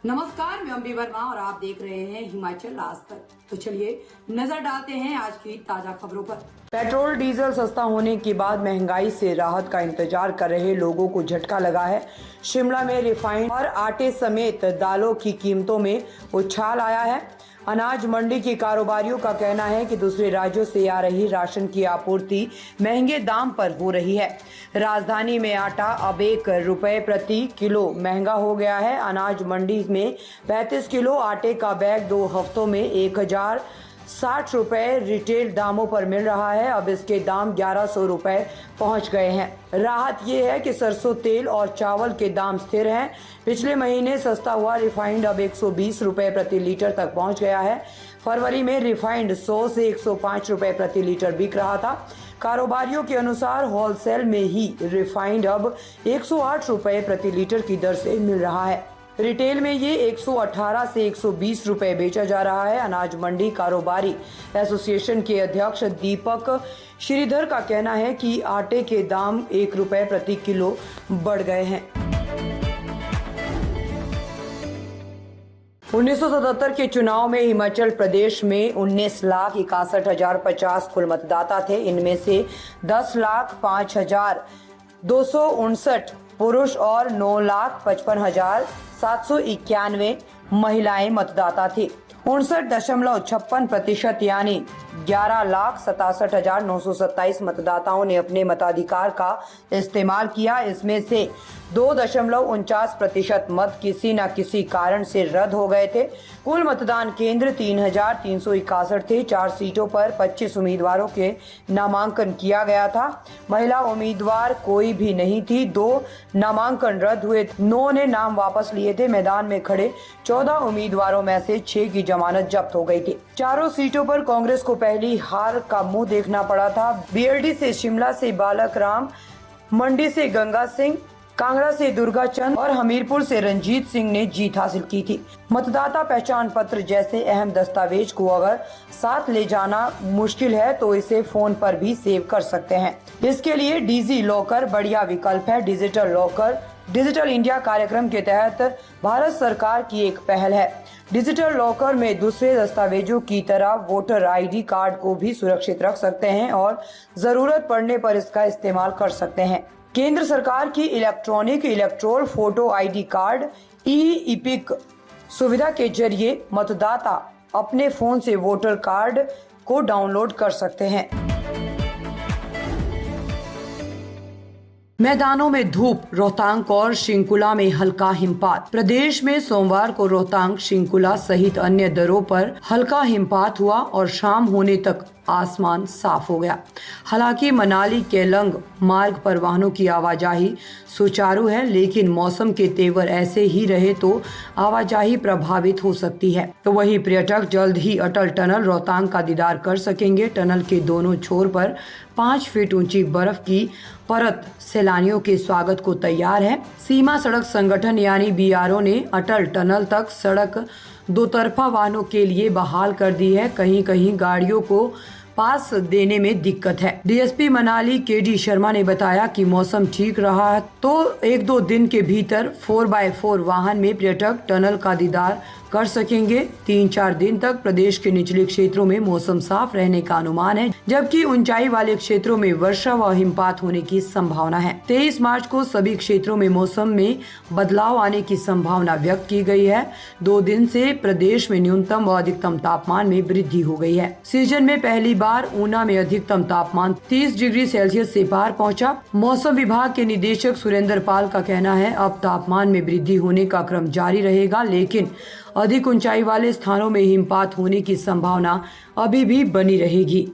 नमस्कार, मैं अम्बी वर्मा और आप देख रहे हैं हिमाचल आज तक। तो चलिए नजर डालते हैं आज की ताजा खबरों पर। पेट्रोल डीजल सस्ता होने के बाद महंगाई से राहत का इंतजार कर रहे लोगों को झटका लगा है। शिमला में रिफाइंड और आटे समेत दालों की कीमतों में उछाल आया है। अनाज मंडी के कारोबारियों का कहना है कि दूसरे राज्यों से आ रही राशन की आपूर्ति महंगे दाम पर हो रही है। राजधानी में आटा अब ₹1 प्रति किलो महंगा हो गया है। अनाज मंडी में 35 किलो आटे का बैग 2 हफ्तों में 1060 रुपए रिटेल दामों पर मिल रहा है। अब इसके दाम 1100 रुपए पहुंच गए हैं। राहत ये है कि सरसों तेल और चावल के दाम स्थिर हैं। पिछले महीने सस्ता हुआ रिफाइंड अब 120 रुपए प्रति लीटर तक पहुंच गया है। फरवरी में रिफाइंड 100 से 105 रुपए प्रति लीटर बिक रहा था। कारोबारियों के अनुसार होलसेल में ही रिफाइंड अब 108 रुपए प्रति लीटर की दर से मिल रहा है। रिटेल में ये 118 से 120 रुपए बेचा जा रहा है। अनाज मंडी कारोबारी एसोसिएशन के अध्यक्ष दीपक श्रीधर का कहना है कि आटे के दाम ₹1 प्रति किलो बढ़ गए हैं। 1977 के चुनाव में हिमाचल प्रदेश में 19,61,050 कुल मतदाता थे। इनमें से 10,05,259 पुरुष और 9,55,791 महिलाएं मतदाता थी। 59.56% यानी 11,67,927 मतदाताओं ने अपने मताधिकार का इस्तेमाल किया। इसमें से 2.49% मत किसी न किसी कारण से रद्द हो गए थे। कुल मतदान केंद्र 3,361 थे। 4 सीटों पर 25 उम्मीदवारों के नामांकन किया गया था। महिला उम्मीदवार कोई भी नहीं थी। 2 नामांकन रद्द हुए, 9 ने नाम वापस लिए थे। मैदान में खड़े 14 उम्मीदवारों में से 6 की जमानत जब्त हो गई थी। चारों सीटों पर कांग्रेस को पहली हार का मुंह देखना पड़ा था। बीएलडी से शिमला से बालक राम, मंडी से गंगा सिंह, कांगड़ा से दुर्गा चंद और हमीरपुर से रंजीत सिंह ने जीत हासिल की थी। मतदाता पहचान पत्र जैसे अहम दस्तावेज को अगर साथ ले जाना मुश्किल है तो इसे फोन पर भी सेव कर सकते हैं। इसके लिए डिजी लॉकर बढ़िया विकल्प है। डिजिटल लॉकर डिजिटल इंडिया कार्यक्रम के तहत भारत सरकार की एक पहल है। डिजिटल लॉकर में दूसरे दस्तावेजों की तरह वोटर आईडी कार्ड को भी सुरक्षित रख सकते हैं और जरूरत पड़ने पर इसका इस्तेमाल कर सकते हैं। केंद्र सरकार की electronic electoral photo ID card e-EPIC सुविधा के जरिए मतदाता अपने फोन से वोटर कार्ड को डाउनलोड कर सकते हैं। मैदानों में धूप, रोहतांग और शिंकुला में हल्का हिमपात। प्रदेश में सोमवार को रोहतांग, शिंकुला सहित अन्य दर्रों पर हल्का हिमपात हुआ और शाम होने तक आसमान साफ हो गया। हालांकि मनाली केलंग मार्ग पर वाहनों की आवाजाही सुचारू है, लेकिन मौसम के तेवर ऐसे ही रहे तो आवाजाही प्रभावित हो सकती है। तो वहीं पर्यटक जल्द ही अटल टनल रोहतांग का दीदार कर सकेंगे। टनल के दोनों छोर पर 5 फीट ऊंची बर्फ की परत सैलानियों के स्वागत को तैयार है। सीमा सड़क संगठन यानी बीआरओ ने अटल टनल तक सड़क 2 तरफा वाहनों के लिए बहाल कर दी है। कहीं कहीं गाड़ियों को पास देने में दिक्कत है। डीएसपी मनाली केडी शर्मा ने बताया कि मौसम ठीक रहा तो 1-2 दिन के भीतर 4x4 वाहन में पर्यटक टनल का दीदार कर सकेंगे। 3-4 दिन तक प्रदेश के निचले क्षेत्रों में मौसम साफ रहने का अनुमान है, जबकि ऊंचाई वाले क्षेत्रों में वर्षा व हिमपात होने की संभावना है। 23 मार्च को सभी क्षेत्रों में मौसम में बदलाव आने की संभावना व्यक्त की गई है। 2 दिन से प्रदेश में न्यूनतम व अधिकतम तापमान में वृद्धि हो गई है। सीजन में पहली बार ऊना में अधिकतम तापमान 30 डिग्री सेल्सियस से पार पहुंचा। मौसम विभाग के निदेशक सुरेंद्र पाल का कहना है अब तापमान में वृद्धि होने का क्रम जारी रहेगा, लेकिन अधिक ऊंचाई वाले स्थानों में हिमपात होने की संभावना अभी भी बनी रहेगी।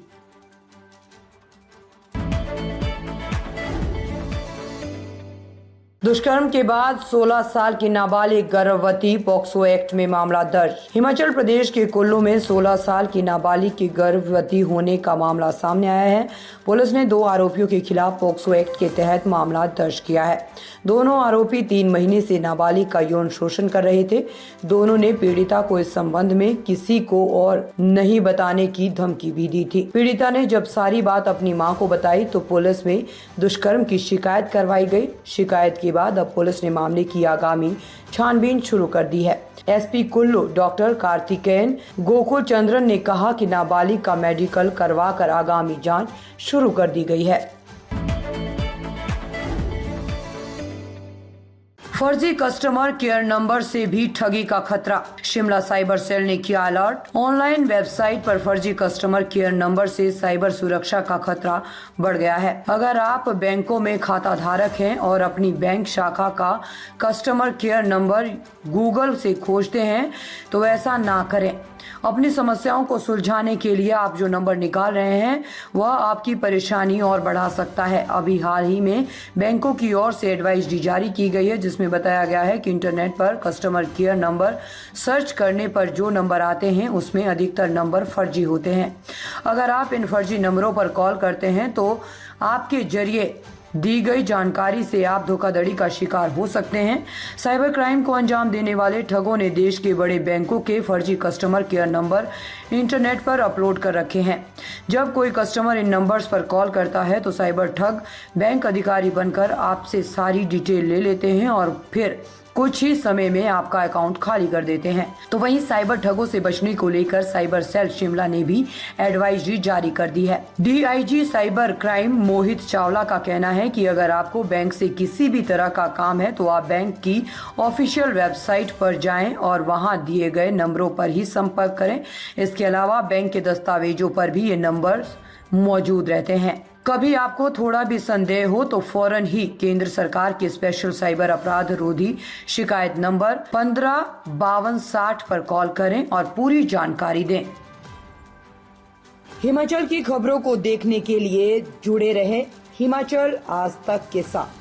दुष्कर्म के बाद 16 साल की नाबालिग गर्भवती, पॉक्सो एक्ट में मामला दर्ज। हिमाचल प्रदेश के कुल्लू में 16 साल की नाबालिग की गर्भवती होने का मामला सामने आया है। पुलिस ने 2 आरोपियों के खिलाफ पॉक्सो एक्ट के तहत मामला दर्ज किया है। दोनों आरोपी 3 महीने से नाबालिग का यौन शोषण कर रहे थे। दोनों ने पीड़िता को इस संबंध में किसी को और नहीं बताने की धमकी भी दी थी। पीड़िता ने जब सारी बात अपनी मां को बताई तो पुलिस में दुष्कर्म की शिकायत करवाई गई। शिकायत के बाद अब पुलिस ने मामले की आगामी छानबीन शुरू कर दी है। एसपी कुल्लू डॉक्टर कार्तिकेयन गोकुल चंद्रन ने कहा कि नाबालिग का मेडिकल करवाकर आगामी जांच शुरू कर दी गई है। फर्जी कस्टमर केयर नंबर से भी ठगी का खतरा, शिमला साइबर सेल ने किया अलर्ट। ऑनलाइन वेबसाइट पर फर्जी कस्टमर केयर नंबर से साइबर सुरक्षा का खतरा बढ़ गया है। अगर आप बैंकों में खाता धारक हैं और अपनी बैंक शाखा का कस्टमर केयर नंबर गूगल से खोजते हैं तो ऐसा ना करें। अपनी समस्याओं को सुलझाने के लिए आप जो नंबर निकाल रहे हैं वह आपकी परेशानी और बढ़ा सकता है। अभी हाल ही में बैंकों की ओर से एडवाइजरी जारी की गई है, जिसमें बताया गया है कि इंटरनेट पर कस्टमर केयर नंबर सर्च करने पर जो नंबर आते हैं उसमें अधिकतर नंबर फर्जी होते हैं। अगर आप इन फर्जी नंबरों पर कॉल करते हैं तो आपके जरिए दी गई जानकारी से आप धोखाधड़ी का शिकार हो सकते हैं। साइबर क्राइम को अंजाम देने वाले ठगों ने देश के बड़े बैंकों के फर्जी कस्टमर केयर नंबर इंटरनेट पर अपलोड कर रखे हैं। जब कोई कस्टमर इन नंबर्स पर कॉल करता है तो साइबर ठग बैंक अधिकारी बनकर आपसे सारी डिटेल ले लेते हैं और फिर कुछ ही समय में आपका अकाउंट खाली कर देते हैं। तो वहीं साइबर ठगों से बचने को लेकर साइबर सेल शिमला ने भी एडवाइजरी जारी कर दी है। DIG cyber crime Mohit Chawla का कहना है कि अगर आपको बैंक से किसी भी तरह का काम है तो आप बैंक की ऑफिशियल वेबसाइट पर जाएं और वहां दिए गए नंबरों पर ही संपर्क करें। इसके अलावा बैंक के दस्तावेजों पर भी ये नंबर मौजूद रहते हैं। कभी आपको थोड़ा भी संदेह हो तो फौरन ही केंद्र सरकार के स्पेशल साइबर अपराध रोधी शिकायत नंबर 155260 पर कॉल करें और पूरी जानकारी दें। हिमाचल की खबरों को देखने के लिए जुड़े रहे हिमाचल आज तक के साथ।